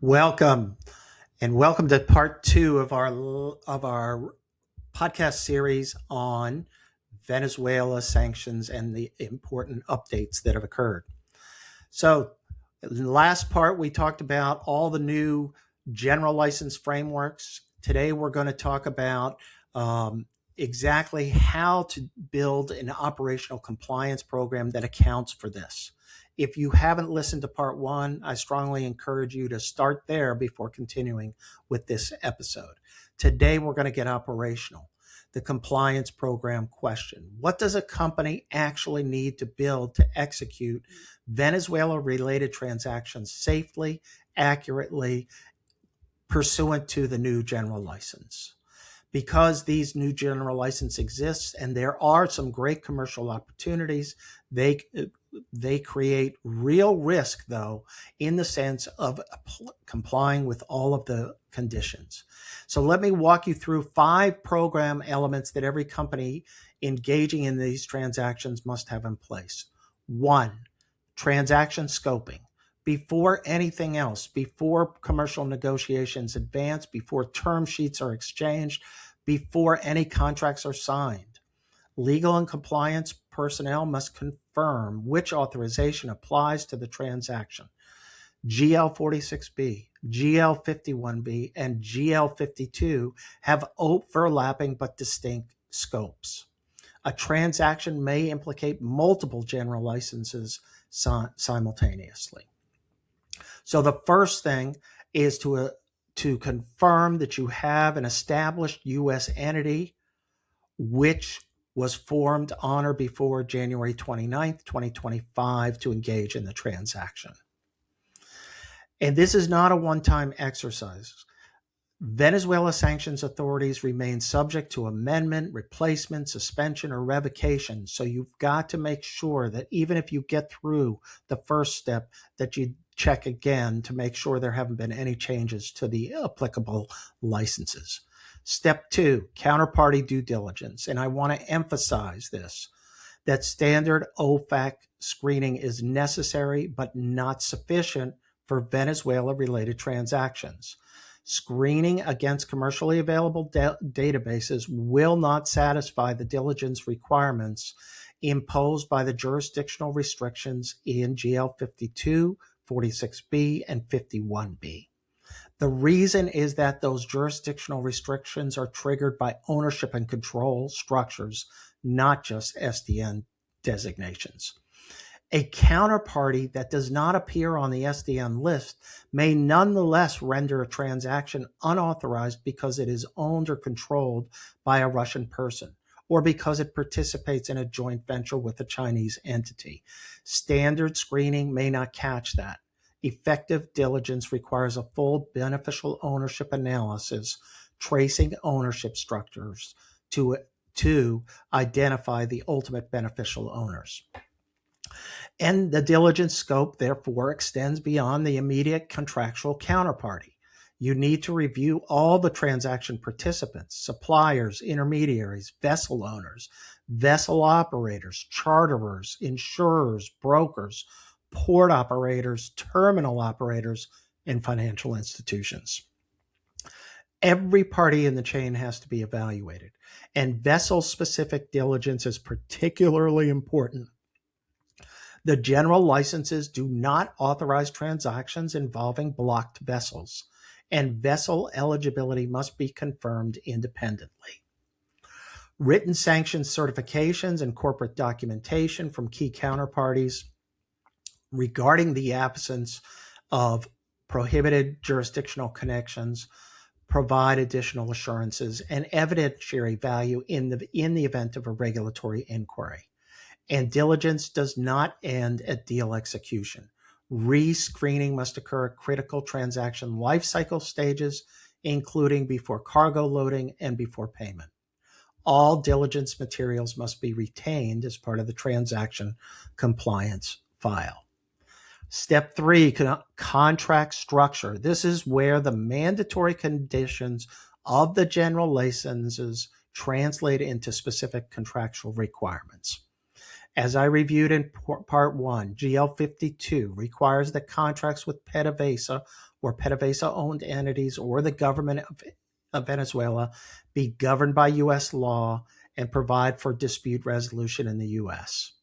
Welcome, and welcome to part two of our podcast series on Venezuela sanctions and the important updates that have occurred. So, in the last part, we talked about all the new general license frameworks. Today, we're going to talk about exactly how to build an operational compliance program that accounts for this. If you haven't listened to part one, I strongly encourage you to start there before continuing with this episode. Today, we're going to get operational. The compliance program question. What does a company actually need to build to execute Venezuela-related transactions safely, accurately, pursuant to the new general license? Because these new general license exists and there are some great commercial opportunities, they create real risk, though, in the sense of complying with all of the conditions. So let me walk you through 5 program elements that every company engaging in these transactions must have in place. 1, transaction scoping. Before anything else, before commercial negotiations advance, before term sheets are exchanged, before any contracts are signed, legal and compliance personnel must confirm which authorization applies to the transaction. GL46B, GL51B, and GL52 have overlapping but distinct scopes. A transaction may implicate multiple general licenses simultaneously. So the first thing is to confirm that you have an established U.S. entity which was formed on or before January 29th, 2025 to engage in the transaction. And this is not a one-time exercise. Venezuela sanctions authorities remain subject to amendment, replacement, suspension, or revocation. So you've got to make sure that even if you get through the first step, that you check again to make sure there haven't been any changes to the applicable licenses. Step 2, counterparty due diligence. And I want to emphasize this, that standard OFAC screening is necessary but not sufficient for Venezuela-related transactions. Screening against commercially available databases will not satisfy the diligence requirements imposed by the jurisdictional restrictions in GL52, 46B, and 51B. The reason is that those jurisdictional restrictions are triggered by ownership and control structures, not just SDN designations. A counterparty that does not appear on the SDN list may nonetheless render a transaction unauthorized because it is owned or controlled by a Russian person, or because it participates in a joint venture with a Chinese entity. Standard screening may not catch that. Effective diligence requires a full beneficial ownership analysis, tracing ownership structures to identify the ultimate beneficial owners. And the diligence scope, therefore, extends beyond the immediate contractual counterparty. You need to review all the transaction participants, suppliers, intermediaries, vessel owners, vessel operators, charterers, insurers, brokers, port operators, terminal operators, and financial institutions. Every party in the chain has to be evaluated, and vessel-specific diligence is particularly important. The general licenses do not authorize transactions involving blocked vessels, and vessel eligibility must be confirmed independently. Written sanctions certifications and corporate documentation from key counterparties regarding the absence of prohibited jurisdictional connections provide additional assurances and evidentiary value in the event of a regulatory inquiry. And diligence does not end at deal execution. Rescreening must occur at critical transaction lifecycle stages, including before cargo loading and before payment. All diligence materials must be retained as part of the transaction compliance file. Step 3, contract structure. This is where the mandatory conditions of the general licenses translate into specific contractual requirements. As I reviewed in part 1, GL52 requires that contracts with PDVSA or PDVSA-owned entities or the government of Venezuela be governed by U.S. law and provide for dispute resolution in the U.S.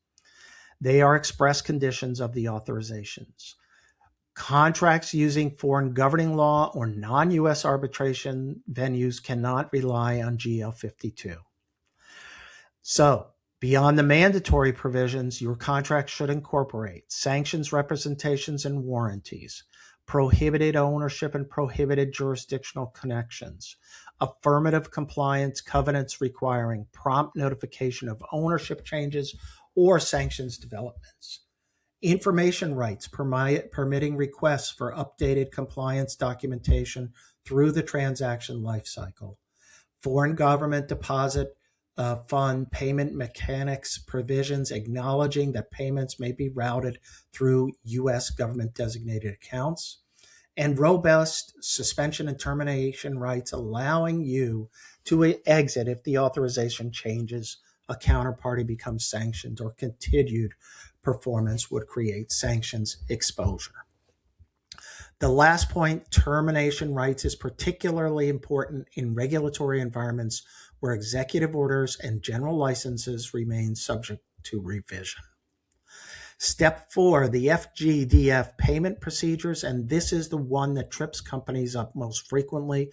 They are express conditions of the authorizations. Contracts using foreign governing law or non-U.S. arbitration venues cannot rely on GL 52. So, beyond the mandatory provisions, your contract should incorporate sanctions, representations, and warranties, prohibited ownership and prohibited jurisdictional connections, affirmative compliance covenants requiring prompt notification of ownership changes or sanctions developments, information rights permitting requests for updated compliance documentation through the transaction lifecycle, foreign government deposit fund payment mechanics provisions acknowledging that payments may be routed through U.S. government designated accounts, and robust suspension and termination rights allowing you to exit if the authorization changes, a counterparty becomes sanctioned, or continued performance would create sanctions exposure. The last point, termination rights, is particularly important in regulatory environments where executive orders and general licenses remain subject to revision. Step 4, the FGDF payment procedures, and this is the one that trips companies up most frequently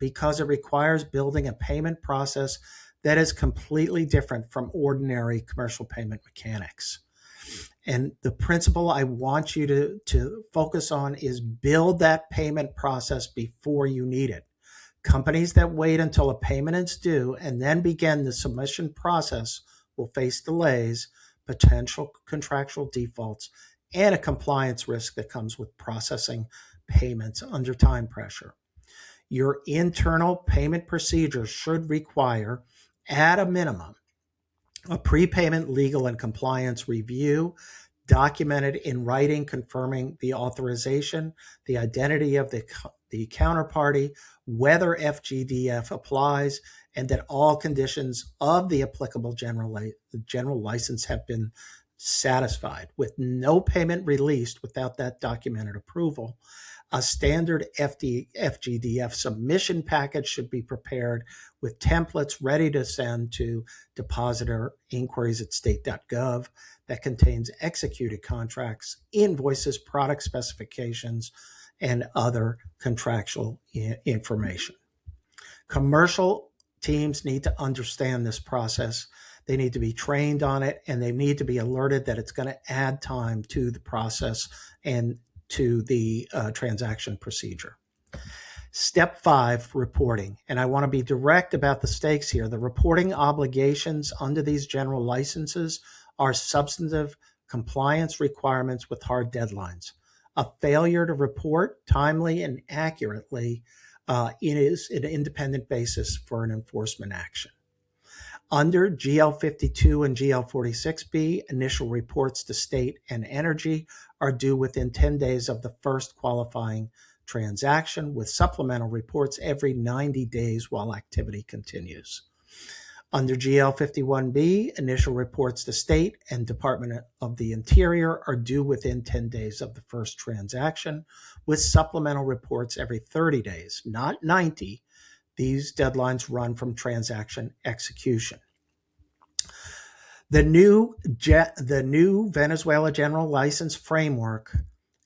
because it requires building a payment process that is completely different from ordinary commercial payment mechanics. And the principle I want you to focus on is build that payment process before you need it. Companies that wait until a payment is due and then begin the submission process will face delays, potential contractual defaults, and a compliance risk that comes with processing payments under time pressure. Your internal payment procedures should require, at a minimum, a prepayment legal and compliance review, documented in writing confirming the authorization, the identity of the counterparty, whether FGDF applies, and that all conditions of the applicable general license have been satisfied, with no payment released without that documented approval. A standard FGDF submission package should be prepared with templates ready to send to depositor inquiries at state.gov that contains executed contracts, invoices, product specifications, and other contractual information. Commercial teams need to understand this process. They need to be trained on it, and they need to be alerted that it's going to add time to the process and to the transaction procedure. Step 5, reporting. And I want to be direct about the stakes here. The reporting obligations under these general licenses are substantive compliance requirements with hard deadlines. A failure to report timely and accurately is an independent basis for an enforcement action. Under GL 52 and GL 46B, initial reports to state and energy are due within 10 days of the first qualifying transaction, with supplemental reports every 90 days while activity continues. Under GL 51B, initial reports to state and Department of the Interior are due within 10 days of the first transaction, with supplemental reports every 30 days, not 90. These deadlines run from transaction execution. The new Venezuela General License Framework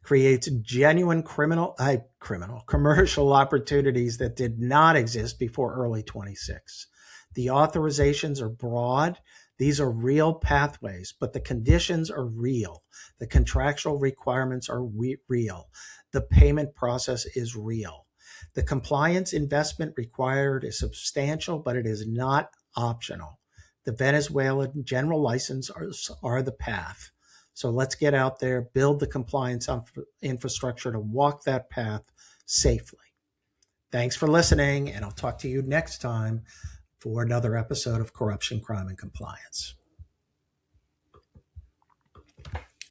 creates genuine commercial opportunities that did not exist before early 26. The authorizations are broad. These are real pathways, but the conditions are real. The contractual requirements are real. The payment process is real. The compliance investment required is substantial, but it is not optional. The Venezuelan general license are the path. So let's get out there, build the compliance infrastructure to walk that path safely. Thanks for listening, and I'll talk to you next time for another episode of Corruption, Crime, and Compliance.